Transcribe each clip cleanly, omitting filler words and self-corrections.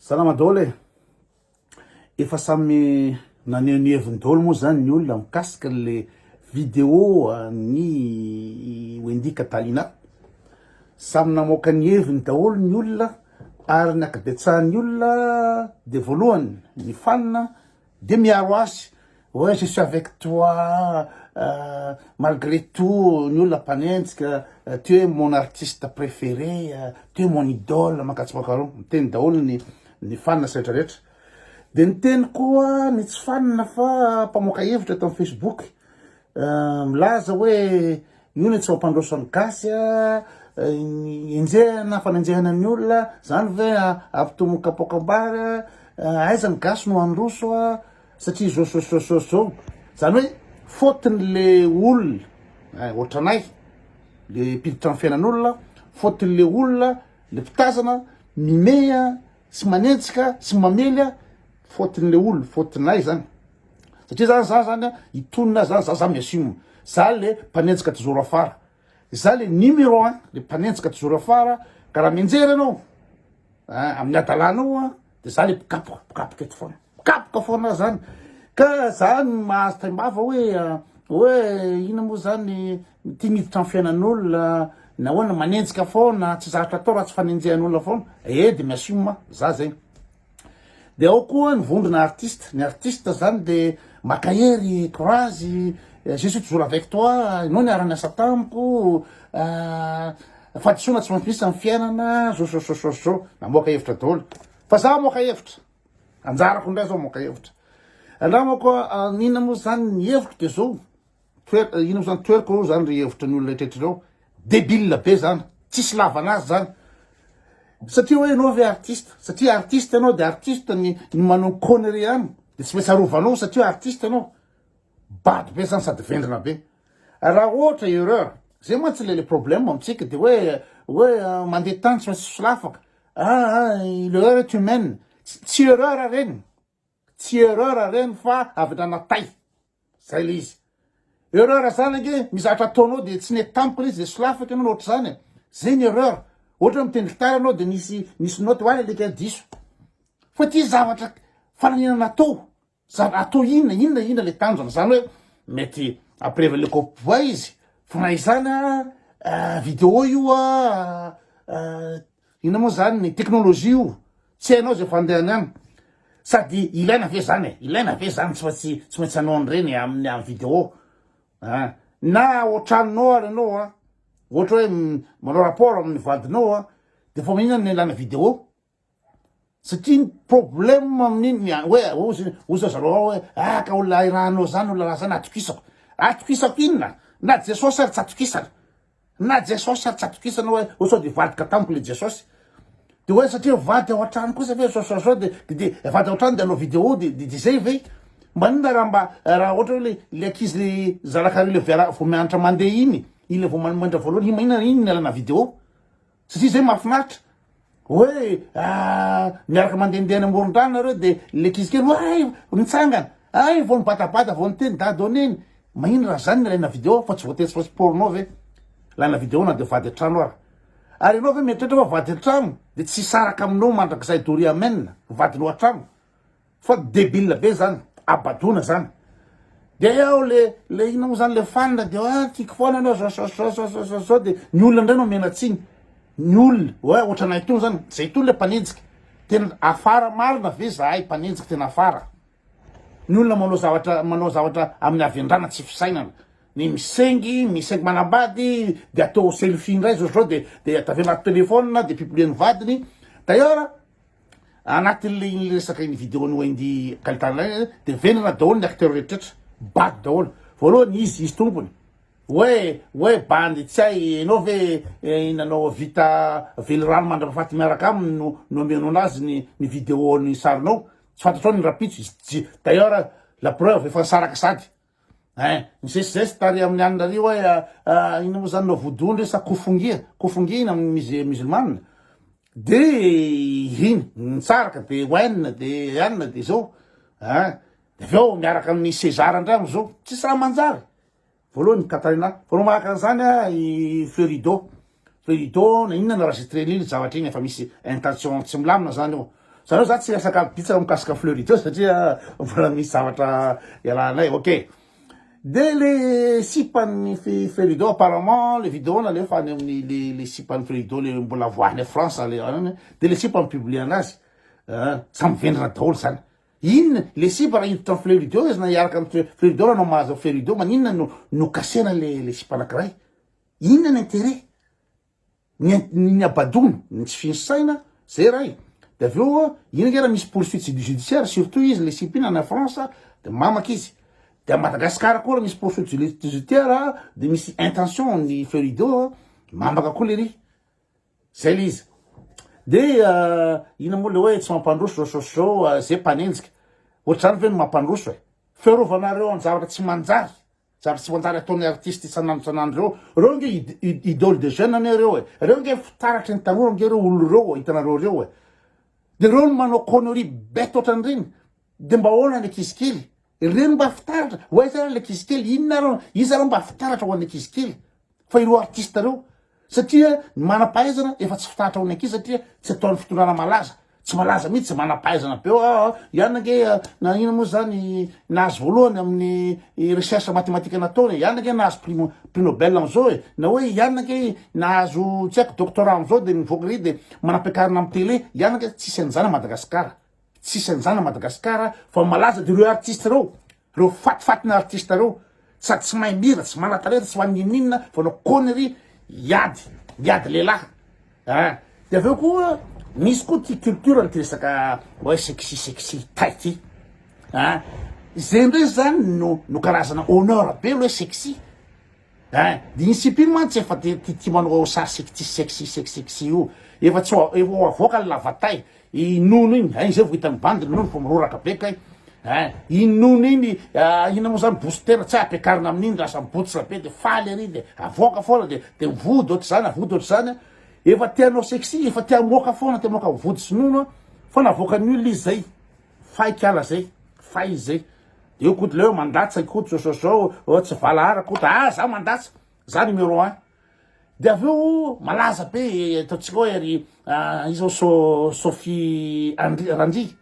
Salama daholo e. Efa samy naneneviny daholo moa zany ny olona mikasika le vidéo ny Wendy Catalina. Samy namoaka ny heviny daholo ny olona ary ny akadetsahan'ny olona de voalohany ny fanina de miaro azy. Ouais, je suis avec toi malgré tout, ny olona mpanenjika, tu es mon artiste préféré, tu es mon idole, makatsipakaroa, miteny daholo ny fanina sy rehetrarehetra. De ny teny koa ny tsy fanina fa mpamoaka hevitra eto amin'ny Facebook, milaza hoe io ny tsy mampandroso ny gasy enjehana fanenjehana ny olona, zany ve ampitomo kapokambary, aiza ny gasy no androso satria zao. Zany hoe fotony le olona, ohatranay, le piditra amin'ny fiainan'olona, fotony le olona, le mpitazana, mimeha, sy manenjika, sy mamelya, fotony le olona, fotonay zany. Satria zany itonina za miasimo. Za le mpanenjika tijoro afara. Za le numéro 1, le mpanenjika tijoro afara, ka raha mianjera anao, amin'ny adalanao, de za le pikapoka eto foana. Pikapoka foana zany. Ka zany mahazo taim-bava hoe ina moa zany tia miditra amin'ny fiainan'olona, na hoana manenjika foana, tsy zavatra atao raha tsy fanenjehan'olona foana. De miasimo za zay. De ao koa ny vondrona artiste. Ny artiste zany de makahery courage, je suis toujours avec toi, no ny ara-miasa tamiko, fadisoana tsy mampisy amin'ny fiainana, zao. Namoaka hevitra daholo. Fa za moaka hevitra. Anjarako indray zao moaka hevitra. Andrama koa nina moa zany ny hevitra de zao. Ina moa zany toeriko zany ry hevitra ny olona retretrareo. Débile be zany. Tsisy lavanazy zany. Satria hoe enao ve artiste, satria artiste anao de artiste ny manao connerie ihany, de tsy maintsy arovanao satria artiste anao. Bady be zany sady vendrina be. Raha ohatra erreur, zay mantsy le problème amitsika de hoe mandeha tany tsy maintsy solafaka. L'erreur est humaine. Tsy erreur reny. Tsy erreur reny fa avindrana tay. Zay le izy. Erreur zany ake mizatra ataonao de tsy ne tampony izy de solafaka anao ohatry zany. Zay ny erreur. Ohatra mitendry gitara anao de nisy note hoany aleka diso. Fa ty zavatra fananinana atao. Atao inona le tanjona. Zany hoe mety après le copia izy. Fa izany vidéo io ina moa zany ny teknôlôjia io. Tsy hainao zay fandehany any. Sady ilaina ve zany tsy maintsy anao an'ireny amin'ny vidéo. Na ohatranonao ary anao ohatra hoe manao rapport amin'ny vadinao de fa maninona ny ilana vidéo. Satria ny problème amin'iny hoe oza zareo hoe ka olona irahanao zany olona raha zany atokisako inona na Jesosy ary tsy atokisana. Na Jesosy ary tsy atokisana hoe sao de vadika tamiko le Jesosy. De hoe satria vady ao an-trano kosa ve sao de vady ao an-trano de anao vidéo de zay ve manina raha ohatra hoe le ankizy le zarakary le vao mianatra mandeha iny le vao mandra voalohany maninona iny ny alana vidéo. Satria zay mahafinaritra hoe miaraka mandehandeha any amoron-drano nareo de le ankizy kely mitsangana vao mibatabata vao niteny dady oneny maninona raha zany ny alaina vidéo fa tsy voatetsy fa sportnao ve lana vidéo na de vady an-trano ary anao ve mieritreritra fa vady an-trano de tsy saraka aminao mandrakizay doria amena vadinao an-trano fa débile be zany abadona zany. De ao le ina moa zany le fanina de tiako foana anao zao de ny olona indray no menatsiny. Ny olona ohatranay tony zany zay tony le mpanenjika tena afara marina ve zahay mpanenjika tena afara. Ny olona manao zavatra amin'ny avendrana tsy fisainana. Ny misengy manambady de atao selfie indray zao de atavy anaty telefona de publier ny vadiny. D'ailleurs anatin'le resaka ny vidéo ny Wendy Catalina de venana daholo ny acteur rehetrarehetra. Bady daholo. Voalohany izy tompony. Hoe bandy tsy hay enao ve inanao vita velirano mandrapafaty miaraka aminy no amenao anazy ny vidéo ny sarinao. Tsy fantatrao ny rapitso izy. D'ailleurs la preuve efa saraka sady. Nisesy tary amin'ny anina ry hoe ina moa zany nao vodondry sa kofongia ina amin'ny musulmane. De iny nitsaraka de oenina de anina de zao. De aveo miaraka amin'ny César andramo zao. Tsisy raha manjary. Voalohany Catalina. Fa no mahaka an'izany i Fleuridot na inona na raha enregistreny iny zavatra iny efa misy intention tsy milamina zany io. Zareo za tsy resaka bitsaka mikasika Fleury satria mbola misy zavatra ialanay. Ok, de le sipan'ny Fleury apparemment le vidéo nalefa any amin'ny le sipan'ny Fleury le mbola voahany France le de le sipa publie anazy samy vendrina daholo zany. Inona le sipa raha hiditra amin'ny Fleury izy na iaraka amin'ny Fleury anao mahazo Fleury maninona no kasena le sipa anankiray? Inona ny intérêt? Ny abadony ny tsy finsaina zay raha de aveo ina nge raha misy poursuite judiciaire surtout izy le sipina na France de mamaky izy. De à Madagascar koa misy poursuite judiciaire de misy intention ny Fleury mamaka koa le ry zay le izy. De ina moa le hoe tsy mampandroso zao zay mpanenjika ohatrany ve no mampandroso fiarovanareo amin'ny zavatra tsy manjary zavatra tsy manjary ataon'ny artiste isanandro reo nge idole de jeune anareo reo nge fitaratry ny tanora nge reo olo reo hitanareo reo de reo no manao connerie bête ohatran'ireny. De mba ahoana ny ankizy kely reny mba fitaratra oaiza le ankizy kely inona reo izy reo mba fitaratra ho an'ny ankizy kely fa ireo artiste reo satria manam-pahaizana efa tsy fitaratra ho an'ny ankizy satria tsy ataon'ny fitondrana malaza tsy malaza mihitsy manam-pahaizana be iana nge na ina moa zany nahazo voalohany amin'ny recherche mathématique nataony iana nge nahazo prix Nobel am'izao na hoe iana nge nahazo tsy haiko doctorat am'izao de mivoaka ry de manam-piakarina amin'ny télé iana nge tsisy an'izany Madagasikara tsisy an'izany Madagasikara fa malaza de reo artiste reo fatifatina artiste reo sady tsy mahay mira tsy mana-talenta tsy maninina fa nao connerie iady lehilahy de aveo koa misy koa ty culture ny ty resaka hoe sexy tay ty zay ndray zany no karazana honneur be lohe sexy de iny sipiny mantsy efa ty manao sary sexy io efa tsy efa avoaka ny lavatay inono iny zay vo hitany bandy nono fa miroraka be kay inono iny ina moa zany booster tsy ampiakarina amin'iny lasa mibotsira be de faly ary de avoaka foana de mivody ohatry zany efa tianao sexy efa tia moka foana tia moka vody sinono fa navoaka ny olo izy zay faikala zay fay zay de io koty leo mandatsy koty zao tsy valahara koty za mandatsy za numéro 1 de aveo malaza be ataotsika hoe ry izao Sophie Randry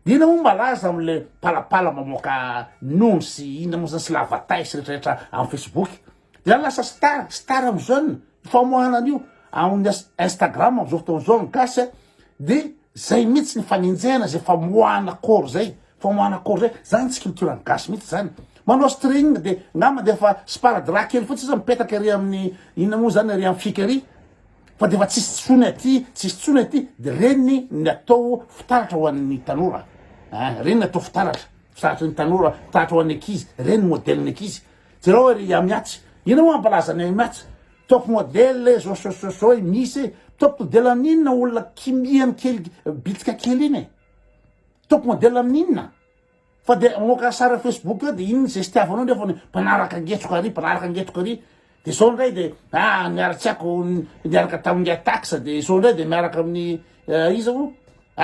de ina moa malaza am'le palapala mamoaka nono sy ina moa zany sy lavatay sy rehetrarehetra amin'ny Facebook de lasa star am jeune famoahana an'io amin'ny Instagram am'izao fotoan'izao mikasy de zay mihitsy ny faninjena zay famoahana kory zay zany tsy culture gasy mihitsy zany manao string de ngamba de fa sparadrap kely fotsy izy mipetaka ary amin'ny inona moa zany ary amin'ny fika ary fa de fa tsisy tsony aty de reny ny atao fitaratra ho an'ny tanora reny ny atao fitaratra ny tanora fitaratra ho an'ny ankizy reny modeliny ankizy jereo ary amiatsy ina moa ampalaza ny amiatsy top modèle zao misy top modèle amin'inona olona kimiany kely bitsika kely iny top modèle amin'inona fa de moka sara Facebook eo de iny zay sitiavanao nefa mpanaraka angetroka ary de zao ndray de miaratsy ako niaraka tamin'ny ataxa de zao ndray de miaraka amin'ny iza o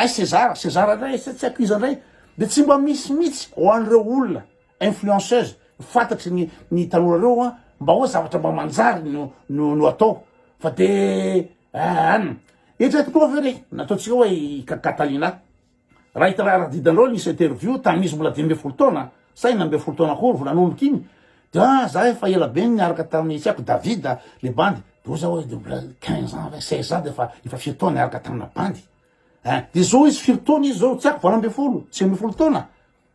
César ndray tsy ako iza ndray de tsy mba misy mihitsy ho an'ireo olona influenceuse fantatry ny tanora reo mba hoe zavatra mba manjary no atao fa de etretikoa very nataotsika hoe Catalina raha hita raha didanireo nisy interview tam'izy mbola 12 taona sa 12 taona kory volanonoky iny de za efa ela be niaraka tamin'ny tsy haiko David le bandy de za hoe de mbola 15 ans 16 ans de efa firy niaraka tamina bandy de zao izy firy taona izy zao tsy haiko 20 tsy 12 taona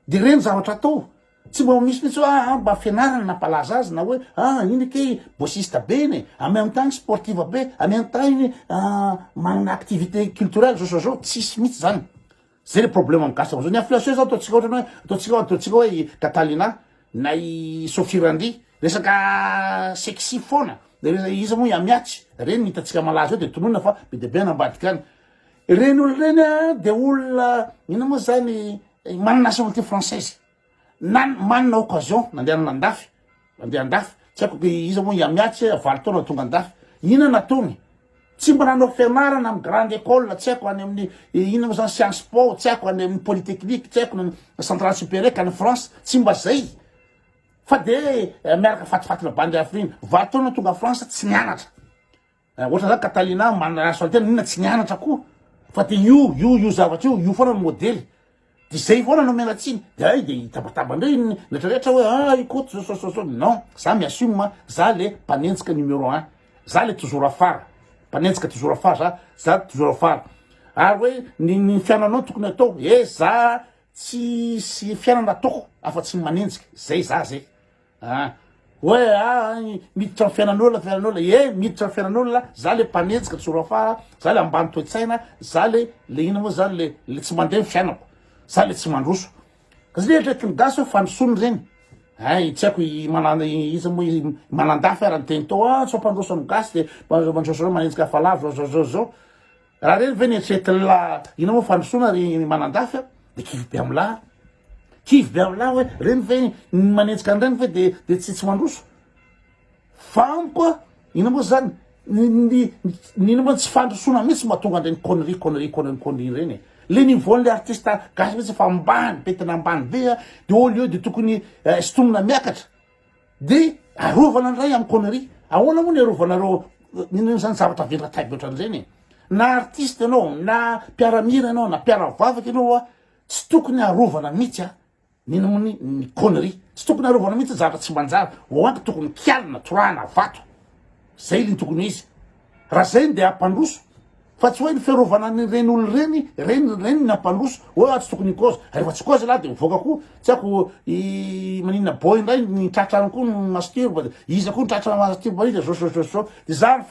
de reny zavatra atao tsy mba misy mihitsy hoe mba fianarana nampalaza azy na hoe iny ke bossiste be iny en même temps sportive be en même temps iny manana activité culturelle zao tsisy mihitsy zany zay le problème amikasy zao ny influenceuse ataotsika ohatrany hoe ataotsika hoe Catalina na i Sophie Randry resaka sexy foana de izy moa amiatsy reny hitatsika malaza eo de tonona fa be de be anambadika any reny olo reny de olona ina moa zany manana nationalité française manana occasion nandeha andafy tsy haiko izy moa iamiatsy valo taona tonga andafy ina natony tsy mba nanao fianarana amin'ny grande école tsy haiko any amin'ny ina moa zany Sciences Po tsy haiko any amin'ny polytechnique tsy haiko centrale supérieure any France tsy mba zay fa de miaraka fatifatina bandy afriny valo taona tonga France tsy nianatra ohatra zany Catalina manana nationalité nina tsy nianatra koa fa de io zavatra io foana ny modely de zay foana no menatsiny de ay de tabatabandray retraretra hoe ikoto so non za miassume za le mpanenjika numéro 1 za le toujours afara mpanenjika toujours afara za toujours afara ary hoe ny fiananao tokony atao za tsy fianana ataoko afa-tsy manenjika zay za zay hoe miditra fiainan'olona miditra fiainan'olona za le mpanenjika toujours afara za le ambany toe-tsaina za le ina moa zany le tsy mandeha ny fiainako za le tsy mandroso ka zay rehetra ny gasy hoe fandrosony reny tsy haiko iza moa manandafy arany teny tao tsy mpandroso amy gasy de mandroso manenjika falavo zao raha reny ve nieritreretin'la ina moa fandrosona ry manandafy de kivy be amlahy hoe reny ve manenjika an'ireny ve de tsy mandroso fa amikoa ina moa zany nina moa tsy fandrosona mihitsy mahatonga an'ireny connerie reny le nivoan'le artiste gasy mihitsy fa ambany petina ambany be de au lieu de tokony sitomina miakatra de arovana andray amy connerie ahoana moa ny arovanareo nino zany zavatra vendrataby ohatran'ireny na artiste anao na mpiaramira anao na mpiaravavaky anao tsy tokony arovana mihitsy nino moa ny connerie tsy tokony arovana mihitsy zavatra tsy manjara oanky tokony kialina torahana vato zay le tokony izy raha zay de ampandroso fa tsy hoe ny fiarovana reny olo reny ny ampandroso hoe tsy tokony cause rehefa tsy cause laha de mivoaka koa tsy haiko maninona boy indray ny tratrany koa masturba iza koa nitratra masturba izy zao de zany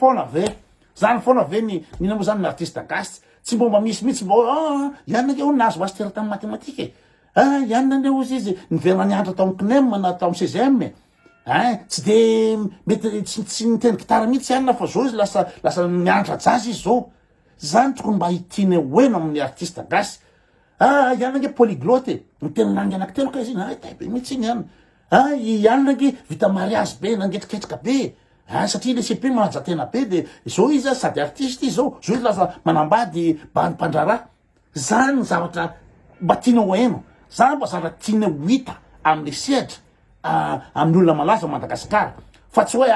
foana ve nina moa zany ny artiste gasy tsy mbomba misy mihitsy mba ianake ho nazo master tamy mathématique ianina ndre ozy izy niverina niandra tamy CNEM na tamy CGM tsy de mety tsy niteny gitara mihitsy ianina fa zao izy lasa miandra jazy izy zao zany tokony mba hitiny hoeno amin'ny artiste gasy ianina nge polyglote miteny langy anankitelo ka izy iny taibe mihitsy iny ianina nge vita mariage be nangetriketrika be satria le CP manaja tena be de zao izy sady artiste izy zao izy lasa manambady mpandrara zany zavatra mba tiana hoeno zany mba zavatra tiana ho hita amle sehatra amin'ny olona malaza Madagasikara fa tsy hoe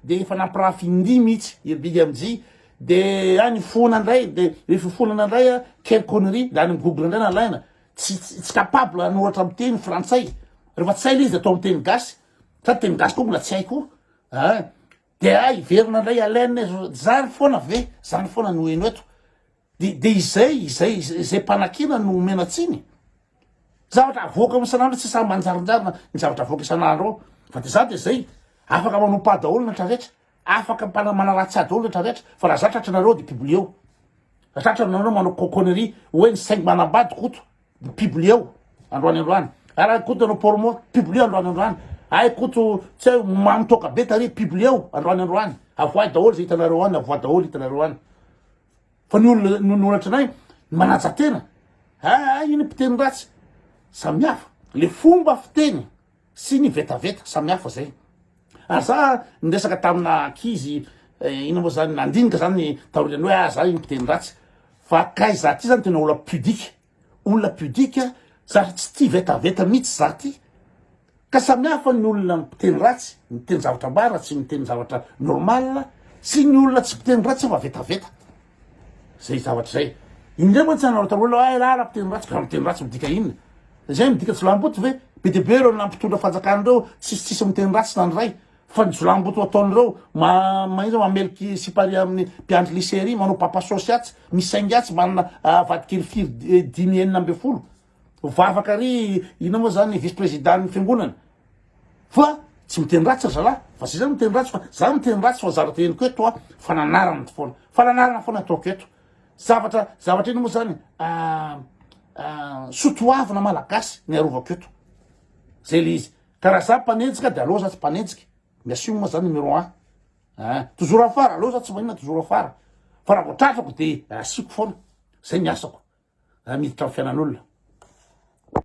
de efa nampirafindi mihitsy irbigy amzy de ny fona ndray de fifonana ndray quelle connerie la ny google ndray nalaina tsy capable anoratra amy teny frantsay rehefa tsy hay le izy atao amy teny gasy sady teny gasy koa mbola tsy haiko de iverina ndray alaina zany foana no eno eto de izay mpanakina no menatsiny zavatra avoaka amy isan'andro tsy samy manjarinjarina ny zavatra avoaka isan'andro fa de za de zay afaka manompa daholo na traretra afaka manaratsy daholo na traretra fa raha za tratranareo de publieo raha tratranareo manao connerie hoe ny saingy manambady koto de publieo androany araha koto anao pormo publieo androany koto tsy hoe mamitoka be tare publieo androany avoay daholo zay hitanareo any avoa daholo hitanareo any fa ny olona noratra anay manaja tena iny mpiteny ratsy samihafa le fomba fiteny sy ny vetaveta samihafa zay za niresaka tamina ankizy ina moa zany nandinika zany taoriany hoe za iny mpiteny ratsy fa kay za ty zany tena olona pudika za tsy ty vetaveta mihitsy za ty ka samihafa ny olona mpiteny ratsy miteny zavatra mbara tsy miteny zavatra normal sy ny olona tsy mpiteny ratsy fa vetaveta zay zavatra zay indray moa tsy anarotana raha mpiteny ratsy ka miteny ratsy midika inona zay midika jolamboto ve be de be reo nampitondra fanjakan'ireo tsisy miteny ratsy nandray fa ny jolamboto ataon'ireo maiza mameliky sipari amin'ny mpiandry lycéry manao papasosy atsy misaingy atsy manana vadikely firy 10 vavaka ry ina moa zany vice président ny fiangonana fa tsy miteny ratsy zalahy fa zay zany miteny ratsy fa za miteny ratsy fa zavatra eniko eto fananarana foana ataoko eto zavatra iny moa zany sotoavina malagasy ny arovako eto zay le izy ka raha za mpanenjika de aloha za tsy mpanenjika miassume moa zany numéro 1 toujours afara aloha za tsy manina toujours afara fa raha voatratrako de asiko foana zay miasako miditra amy fiainan'olona